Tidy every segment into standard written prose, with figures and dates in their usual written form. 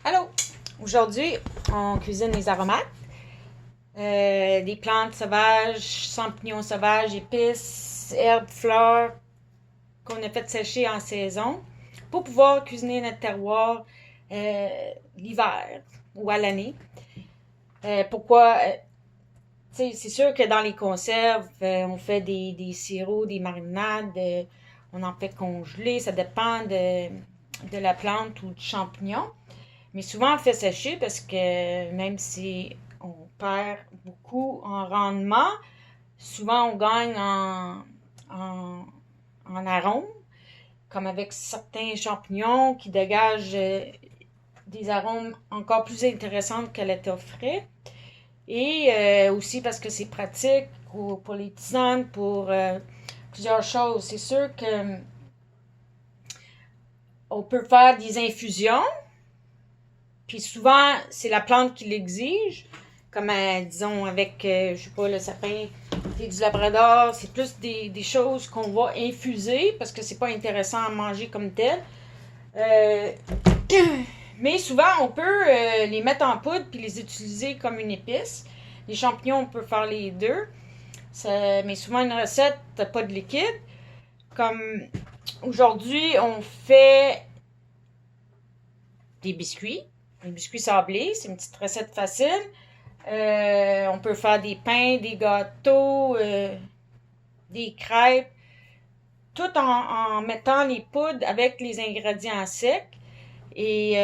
Allô! Aujourd'hui, on cuisine les aromates, des plantes sauvages, champignons sauvages, épices, herbes, fleurs qu'on a fait sécher en saison pour pouvoir cuisiner notre terroir l'hiver ou à l'année. Pourquoi? C'est sûr que dans les conserves, on fait des sirops, des marinades, on en fait congeler, ça dépend de la plante ou du champignon. Mais souvent, on fait sécher parce que même si on perd beaucoup en rendement, souvent on gagne en, en arôme, comme avec certains champignons qui dégagent des arômes encore plus intéressants qu'à l'état frais. Et aussi parce que c'est pratique pour les tisanes, pour plusieurs choses. C'est sûr que on peut faire des infusions. Puis souvent, c'est la plante qui l'exige, comme disons avec, je sais pas, le sapin du labrador. C'est plus des choses qu'on va infuser parce que c'est pas intéressant à manger comme tel. Mais souvent, on peut les mettre en poudre puis les utiliser comme une épice. Les champignons, on peut faire les deux. Mais souvent, une recette, t'as pas de liquide. Comme aujourd'hui, on fait des biscuits. Les biscuits sablés, c'est une petite recette facile. On peut faire des pains, des gâteaux, des crêpes, tout en mettant les poudres avec les ingrédients secs. Et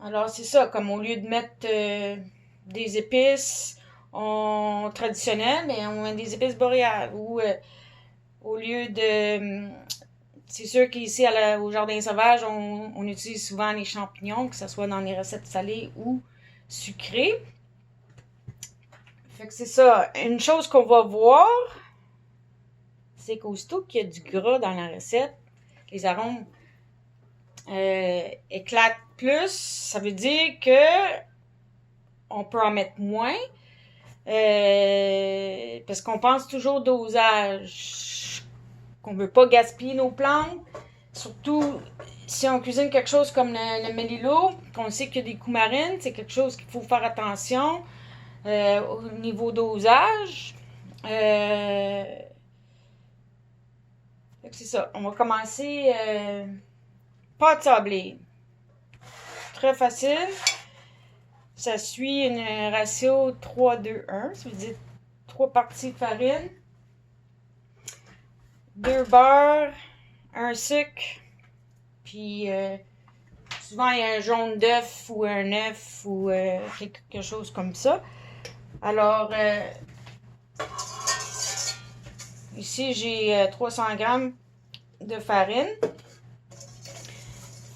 alors c'est ça, comme au lieu de mettre des épices traditionnelles, mais on met des épices boréales. Ou au lieu de c'est sûr qu'ici au Jardin Sauvage, on utilise souvent les champignons, que ce soit dans les recettes salées ou sucrées. Fait que c'est ça. Une chose qu'on va voir, c'est qu'aussitôt qu'il y a du gras dans la recette, les arômes éclatent plus. Ça veut dire que on peut en mettre moins. Parce qu'on pense toujours au dosage, qu'on veut pas gaspiller nos plantes. Surtout si on cuisine quelque chose comme le mélilo, qu'on sait qu'il y a des coumarines, c'est quelque chose qu'il faut faire attention au niveau dosage. C'est ça. On va commencer pâte sablée. Très facile. Ça suit une ratio 3-2-1. Ça veut dire 3 parties de farine, 2 beurres, un sucre, puis souvent il y a un jaune d'œuf ou un œuf ou quelque chose comme ça. Alors, ici j'ai 300 grammes de farine.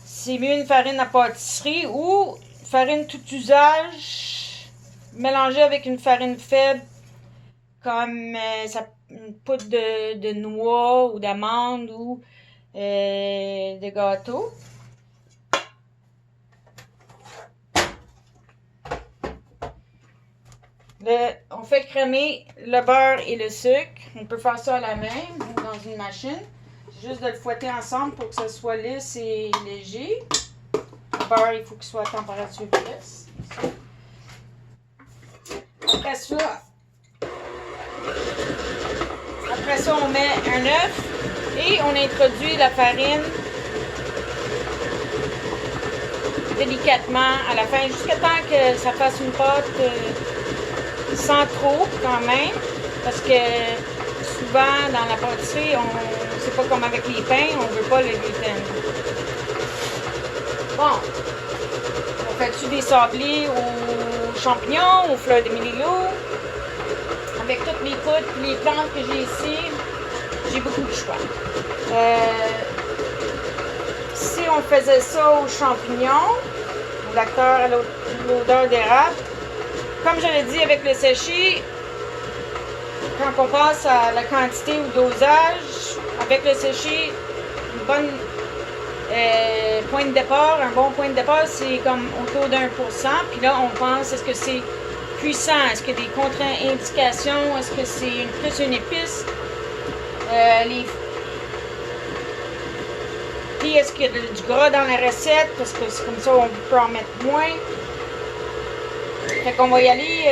C'est mieux une farine à pâtisserie ou farine tout usage mélangée avec une farine faible comme une poudre de noix ou d'amande ou de gâteau. On fait crémer le beurre et le sucre. On peut faire ça à la main ou dans une machine. C'est juste de le fouetter ensemble pour que ça soit lisse et léger. Le beurre, il faut qu'il soit à température basse. Après ça, on met un œuf et on introduit la farine délicatement à la fin, jusqu'à temps que ça fasse une pâte sans trop quand même, parce que souvent dans la pâtisserie, c'est pas comme avec les pains, on veut pas le gluten. Bon, on fait-tu des sablés aux champignons, aux fleurs de mélilo? Avec toutes les poudres et les plantes que j'ai ici, j'ai beaucoup de choix. Si on faisait ça aux champignons, à l'odeur d'érable, comme je l'ai dit avec le séché, quand on passe à la quantité ou dosage, avec le séché, une bonne point de départ, un bon point de départ, c'est comme autour d'1%. Puis là, on pense, est-ce que c'est puissant? Est-ce qu'il y a des contre-indications? Est-ce que c'est plus une épice? Les vérifier est-ce qu'il y a du gras dans la recette, parce que c'est comme ça on peut en mettre moins. Fait qu'on va y aller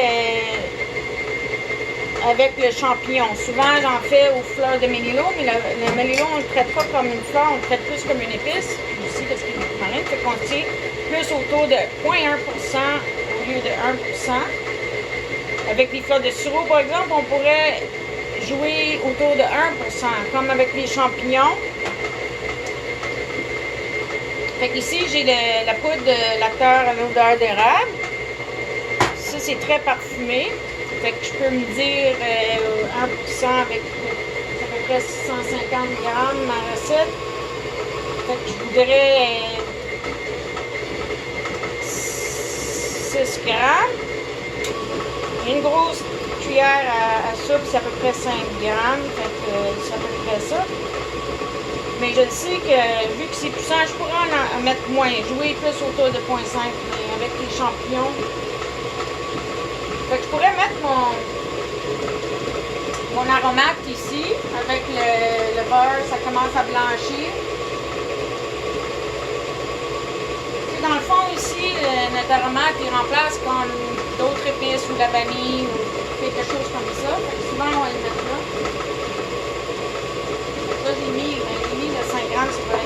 avec le champignon. Souvent, j'en fais aux fleurs de mélilo, mais le mélilo, on ne le traite pas comme une fleur, on le traite plus comme une épice. Aussi, parce qu'il est marine. Fait qu'on tient plus autour de 0,1% au lieu de 1%. Avec les fleurs de sureau, par exemple, on pourrait jouer autour de 1%, comme avec les champignons. Fait qu'ici, j'ai la poudre de l'acteur à l'odeur d'érable. Ça, c'est très parfumé. Fait que je peux me dire 1% avec à peu près 650 grammes ma recette. Fait que je voudrais 6 grammes. Une grosse cuillère à soupe, c'est à peu près 5 grammes. Fait que c'est à peu près ça. Mais je sais que vu que c'est puissant, je pourrais en mettre moins. Jouer plus autour de 0,5, mais avec les champignons. Fait que je pourrais mettre mon aromate ici, avec le beurre, ça commence à blanchir. Et dans le fond ici, notre aromate, il remplace comme d'autres épices ou la vanille ou quelque chose comme ça. Fait que souvent, on va le mettre là. Là, j'ai mis le 5 grammes, c'est vrai.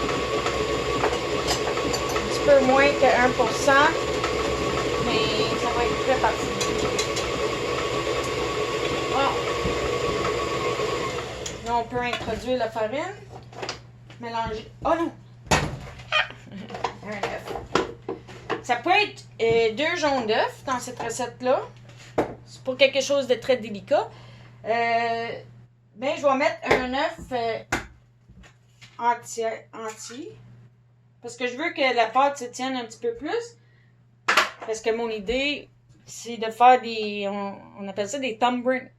Un petit peu moins que 1%, mais ça va être très parfait. Là, on peut introduire la farine. Mélanger. Oh non! Un œuf. Ça peut être 2 jaunes d'œufs dans cette recette-là. C'est pour quelque chose de très délicat. Ben, je vais mettre un œuf entier. Parce que je veux que la pâte se tienne un petit peu plus. Parce que mon idée, c'est de faire des... On appelle ça des thumbprint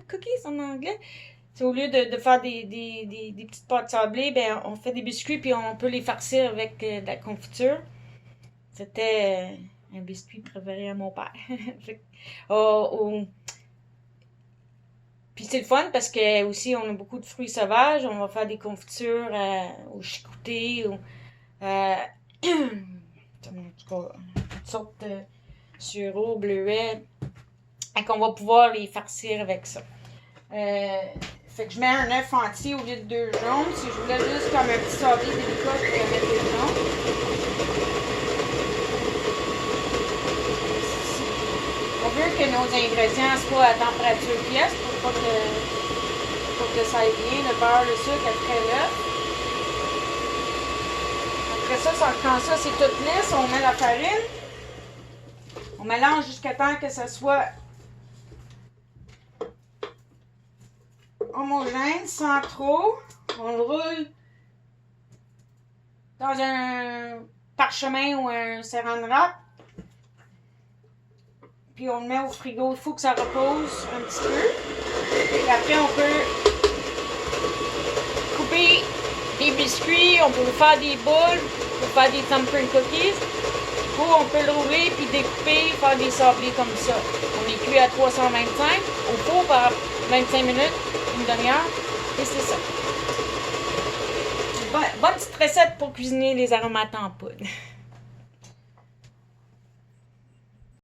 cookies en anglais. C'est au lieu de faire des petites pâtes sablées, ben on fait des biscuits puis on peut les farcir avec de la confiture. C'était un biscuit préféré à mon père. Puis c'est le fun parce que aussi on a beaucoup de fruits sauvages. On va faire des confitures au chicouté ou toutes sortes de sureau, bleuet. Et qu'on va pouvoir les farcir avec ça. Fait que je mets un œuf entier au lieu de 2 jaunes. Si je voulais juste comme un petit sablé délicat, je pourrais mettre 2 jaunes. On veut que nos ingrédients soient à température pièce pour que ça aille bien. Le beurre, le sucre, après l'œuf. Après ça, quand ça c'est tout lisse, on met la farine. On mélange jusqu'à temps que ça soit homogène, sans trop. On le roule dans un parchemin ou un saran wrap. Puis on le met au frigo. Il faut que ça repose un petit peu. Et après, on peut couper des biscuits. On peut faire des boules. On peut faire des thumbprint cookies. Ou on peut le rouler puis découper, faire des sablés comme ça. On est cuit à 325 au four par 25 minutes, une demi-heure. Et c'est ça. Bonne petite recette pour cuisiner les aromates en poudre.